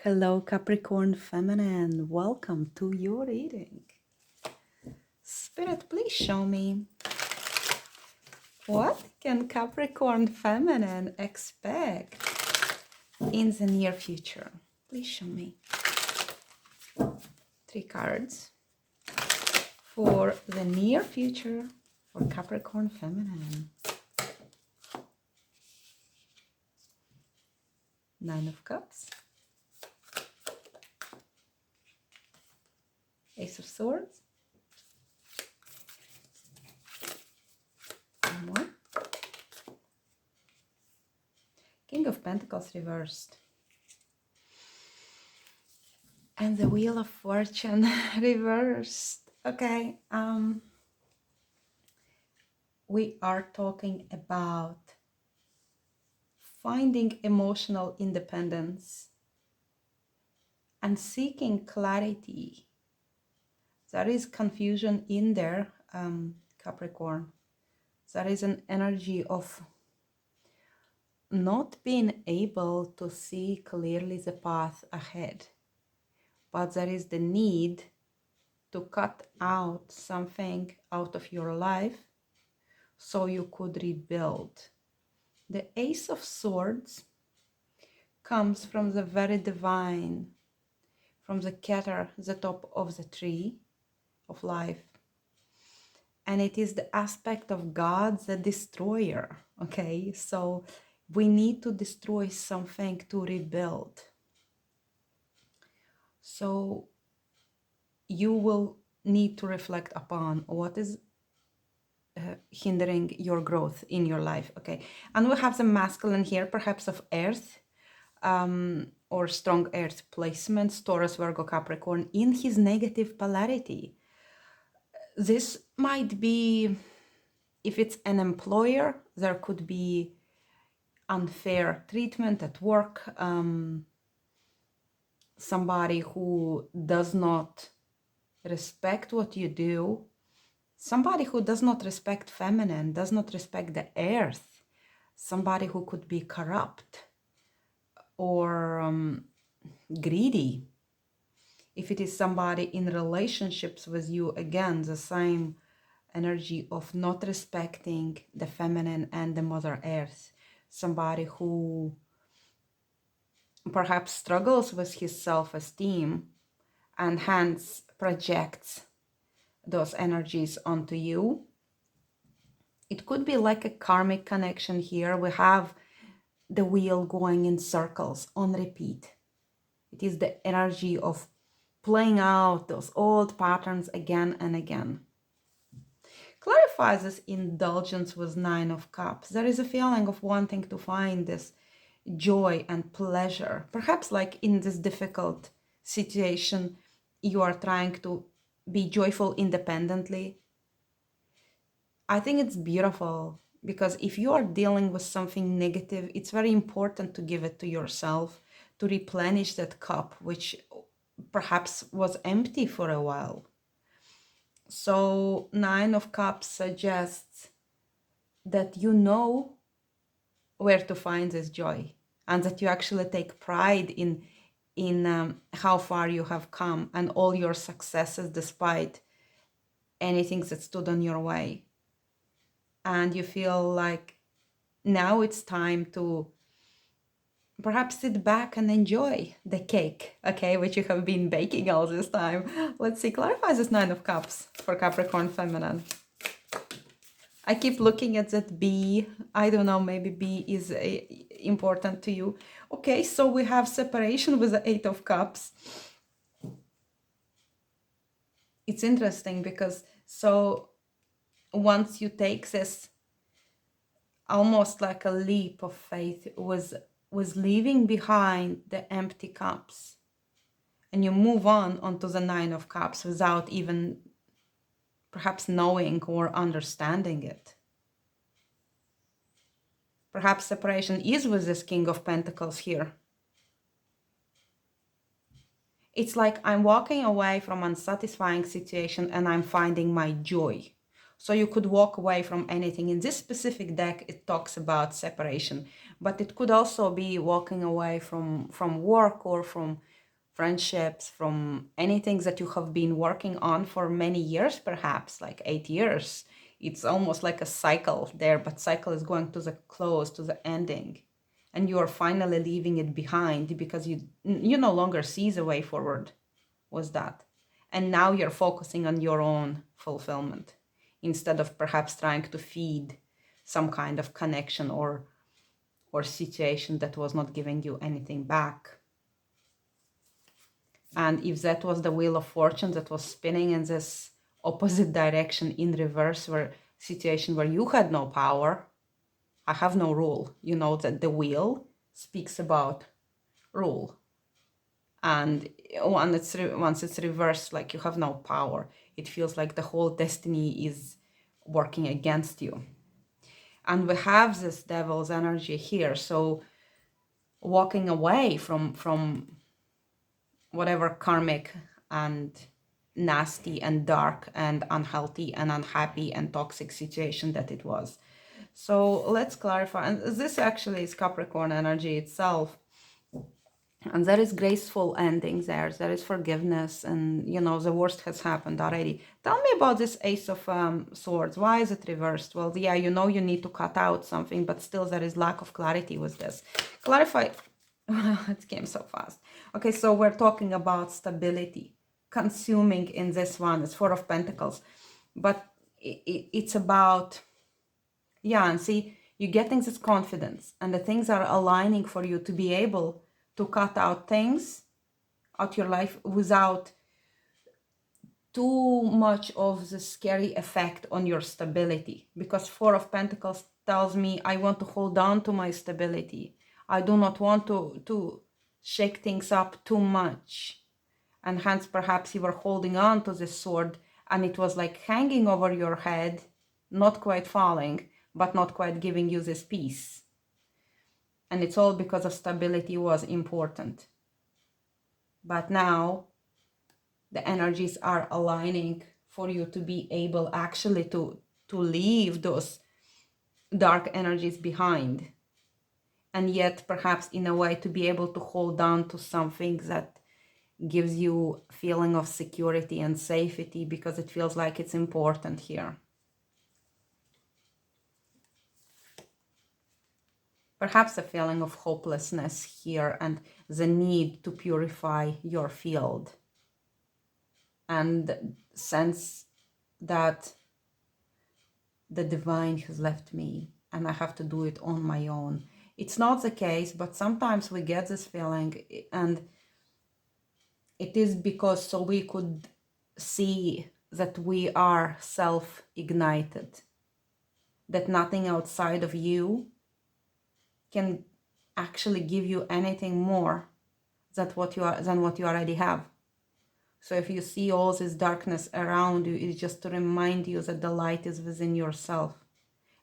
Hello, Capricorn Feminine. Welcome to your reading. Spirit, please show me what can Capricorn Feminine expect in the near future. Please show me 3 cards for the near future for Capricorn Feminine. 9 of Cups, Ace of Swords, one more, King of Pentacles reversed, and the Wheel of Fortune reversed. Okay, we are talking about finding emotional independence and seeking clarity. There is confusion in there, Capricorn. There is an energy of not being able to see clearly the path ahead, but there is the need to cut out something out of your life so you could rebuild. The Ace of Swords comes from the very divine, from the Keter, the top of the tree of life. And it is the aspect of God, the destroyer, okay? So we need to destroy something to rebuild. So you will need to reflect upon what is hindering your growth in your life, okay? And we have the masculine here, perhaps of earth, or strong earth placements, Taurus, Virgo, Capricorn, in his negative polarity. This might be, if it's an employer, there could be unfair treatment at work, somebody who does not respect what you do, somebody who does not respect feminine, does not respect the earth, somebody who could be corrupt or greedy. If it is somebody in relationships with you, again, the same energy of not respecting the feminine and the Mother Earth. Somebody who perhaps struggles with his self-esteem and hence projects those energies onto you. It could be like a karmic connection here. We have the wheel going in circles on repeat. It is the energy of playing out those old patterns again and again. Clarifies this indulgence with 9 of Cups. There is a feeling of wanting to find this joy and pleasure. Perhaps like in this difficult situation, you are trying to be joyful independently. I think it's beautiful because if you are dealing with something negative, it's very important to give it to yourself, to replenish that cup, which perhaps was empty for a while. So 9 of Cups suggests that you know where to find this joy and that you actually take pride in how far you have come and all your successes despite anything that stood on your way. And you feel like now it's time to perhaps sit back and enjoy the cake, okay, which you have been baking all this time. Let's see, clarify this 9 of Cups for Capricorn Feminine. I keep looking at that B. I don't know, maybe B is important to you. Okay, so we have separation with the 8 of Cups. It's interesting because so once you take this almost like a leap of faith was leaving behind the empty cups and you move on onto the 9 of Cups without even perhaps knowing or understanding it. Perhaps separation is with this King of Pentacles here. It's like I'm walking away from unsatisfying situation and I'm finding my joy. So you could walk away from anything. In this specific deck, it talks about separation. But it could also be walking away from work or from friendships, from anything that you have been working on for many years, perhaps like 8 years. It's almost like a cycle there, but cycle is going to the close, to the ending. And you are finally leaving it behind because you no longer see the way forward with that. And now you're focusing on your own fulfillment instead of perhaps trying to feed some kind of connection or situation that was not giving you anything back. And if that was the wheel of fortune that was spinning in this opposite direction in reverse, where situation where you had no power, I have no rule. You know that the wheel speaks about rule. And once it's reversed, like you have no power, it feels like the whole destiny is working against you. And we have this devil's energy here. So walking away from whatever karmic and nasty and dark and unhealthy and unhappy and toxic situation that it was. So let's clarify. And this actually is Capricorn energy itself. And there is graceful ending there. There is forgiveness, and the worst has happened already. Tell me about this Ace of Swords. Why is it reversed? Well, yeah, you need to cut out something, but still there is lack of clarity with this. Clarify. It came so fast. Okay, so we're talking about stability. Consuming in this one is Four of Pentacles. But it's about, yeah, and see, you're getting this confidence, and the things are aligning for you to be able to cut out things out your life without too much of the scary effect on your stability. Because Four of Pentacles tells me I want to hold on to my stability. I do not want to shake things up too much. And hence perhaps you were holding on to this sword and it was like hanging over your head, not quite falling, but not quite giving you this peace. And it's all because of stability was important. But now the energies are aligning for you to be able actually to leave those dark energies behind. And yet perhaps in a way to be able to hold on to something that gives you a feeling of security and safety, because it feels like it's important here. Perhaps a feeling of hopelessness here and the need to purify your field. And sense that the divine has left me and I have to do it on my own. It's not the case, but sometimes we get this feeling, and it is because so we could see that we are self-ignited, that nothing outside of you can actually give you anything more than what you already have. So if you see all this darkness around you, it's just to remind you that the light is within yourself.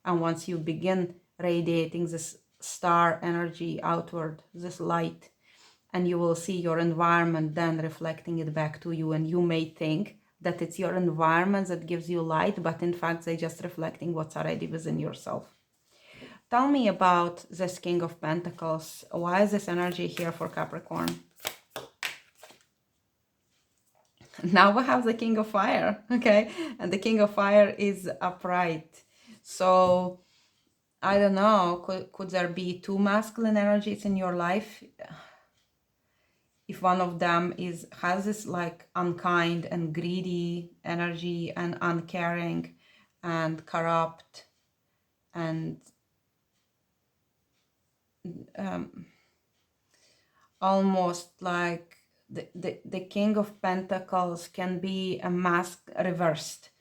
And once you begin radiating this star energy outward, this light, and you will see your environment then reflecting it back to you, and you may think that it's your environment that gives you light, but in fact they're just reflecting what's already within yourself. Tell me about this King of Pentacles. Why is this energy here for Capricorn? Now we have the King of Fire, okay? And the King of Fire is upright. So, I don't know, could there be two masculine energies in your life? If one of them has this like unkind and greedy energy and uncaring and corrupt and almost like the King of Pentacles can be a reversed,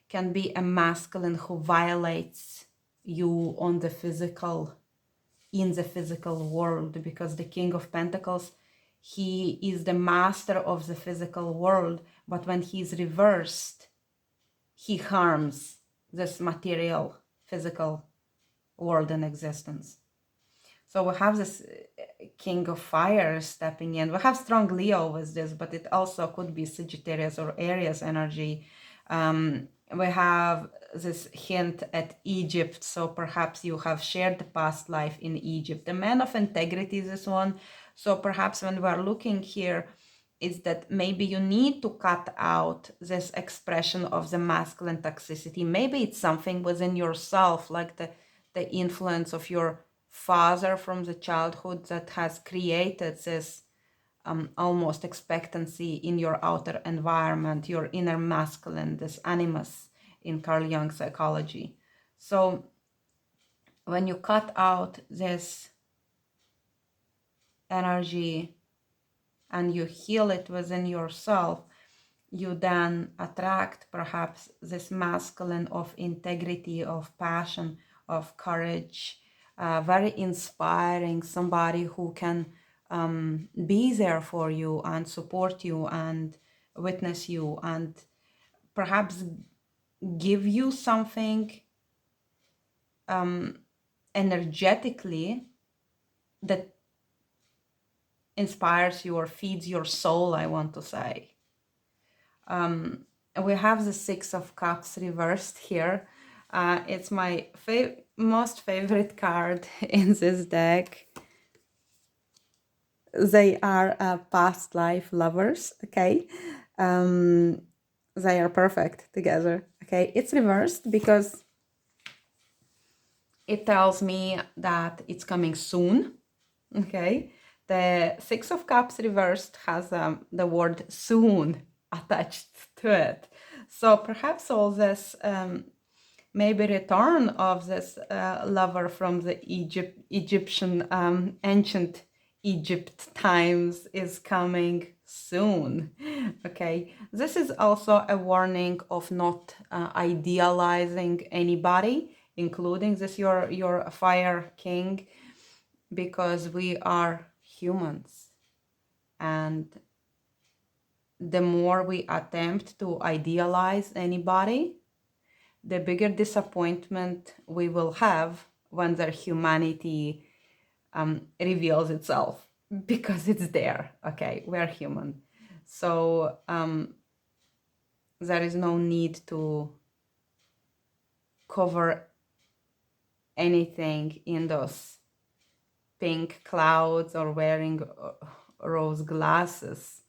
can be a masculine who violates you on the physical, in the physical world, because the King of Pentacles, he is the master of the physical world, but when he's reversed, he harms this material, physical world in existence. So we have this King of Fire stepping in. We have strong Leo with this, but it also could be Sagittarius or Aries energy. We have this hint at Egypt, so perhaps you have shared the past life in Egypt. The man of integrity is this one, so perhaps when we are looking here, is that maybe you need to cut out this expression of the masculine toxicity. Maybe it's something within yourself, like the influence of your father from the childhood that has created this almost expectancy in your outer environment, your inner masculine, this animus in Carl Jung psychology. So when you cut out this energy and you heal it within yourself, you then attract perhaps this masculine of integrity, of passion, of courage, very inspiring, somebody who can be there for you and support you and witness you and perhaps give you something energetically that inspires you or feeds your soul, I want to say. We have the Six of Cups reversed here. It's my most favorite card in this deck. They are past life lovers, okay? They are perfect together, okay? It's reversed because it tells me that it's coming soon, okay? The Six of Cups reversed has the word soon attached to it. So perhaps all this maybe return of this lover from the Egyptian ancient Egypt times is coming soon. Okay, this is also a warning of not idealizing anybody, including this your fire king, because we are humans, and the more we attempt to idealize anybody, the bigger disappointment we will have when their humanity reveals itself, because it's there. Okay, we're human. So there is no need to cover anything in those pink clouds or wearing rose glasses,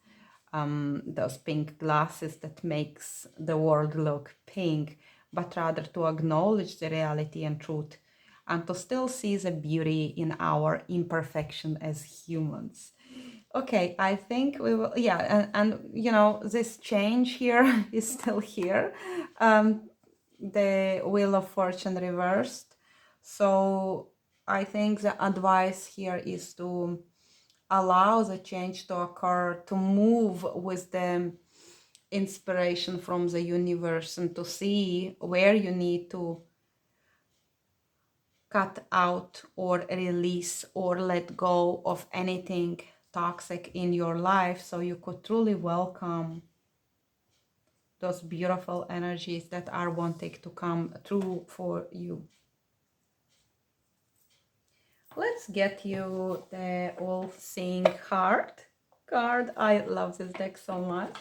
those pink glasses that makes the world look pink, but rather to acknowledge the reality and truth and to still see the beauty in our imperfection as humans. Okay, I think we will, yeah, and you know, this change here is still here. The Wheel of Fortune reversed. So I think the advice here is to allow the change to occur, to move with the inspiration from the universe and to see where you need to cut out or release or let go of anything toxic in your life, so you could truly welcome those beautiful energies that are wanting to come through for you. Let's get you the all-seeing heart card. I love this deck so much.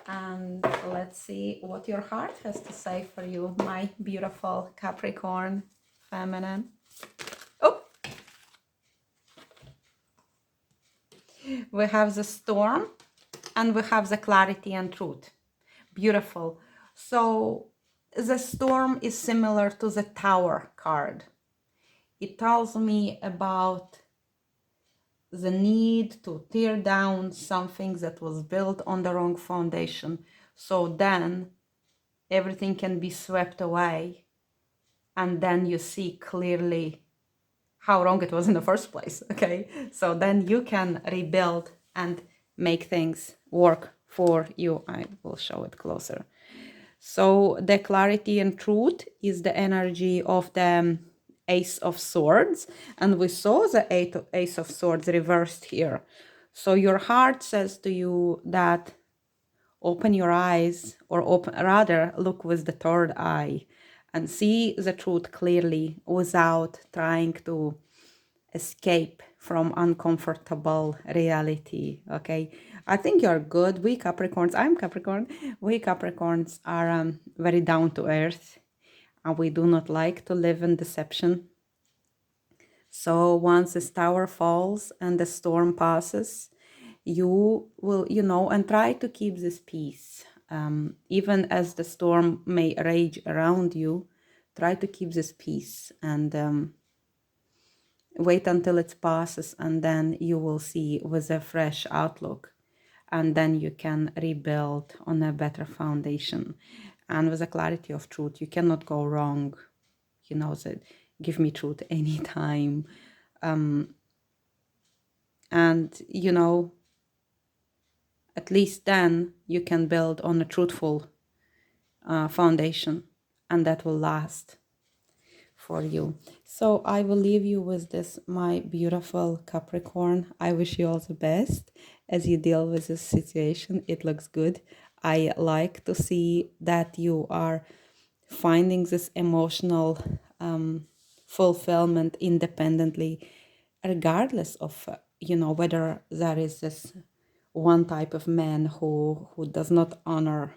And let's see what your heart has to say for you, my beautiful Capricorn Feminine. Oh! We have the Storm and we have the Clarity and Truth. Beautiful. So the Storm is similar to the Tower card. It tells me about the need to tear down something that was built on the wrong foundation, so then everything can be swept away and then you see clearly how wrong it was in the first place. Okay, so then you can rebuild and make things work for you. I will show it closer. So the Clarity and Truth is the energy of the Ace of Swords, and we saw the Ace of Swords reversed here. So your heart says to you that open your eyes, or rather look with the third eye and see the truth clearly without trying to escape from uncomfortable reality. Okay, I think you're good. We Capricorns, I'm Capricorn, we Capricorns are very down to earth, and we do not like to live in deception. So once this tower falls and the storm passes, you will, and try to keep this peace. Even as the storm may rage around you, try to keep this peace and wait until it passes, and then you will see with a fresh outlook. And then you can rebuild on a better foundation and with a clarity of truth. You cannot go wrong. That give me truth anytime. And at least then you can build on a truthful foundation, and that will last for you. So I will leave you with this, my beautiful Capricorn. I wish you all the best as you deal with this situation. It looks good. I like to see that you are finding this emotional fulfillment independently, regardless of whether there is this one type of man who does not honor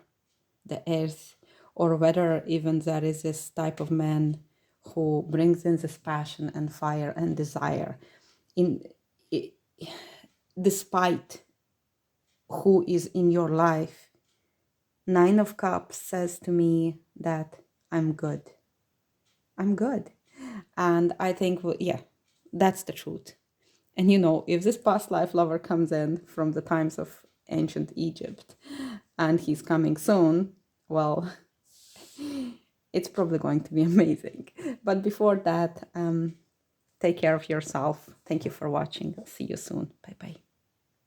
the earth, or whether even there is this type of man who brings in this passion and fire and desire in despite who is in your life. Nine of Cups says to me that I'm good. And I think, well, yeah, that's the truth. And if this past life lover comes in from the times of ancient Egypt and he's coming soon, well, it's probably going to be amazing. But before that, take care of yourself. Thank you for watching. I'll see you soon. Bye-bye.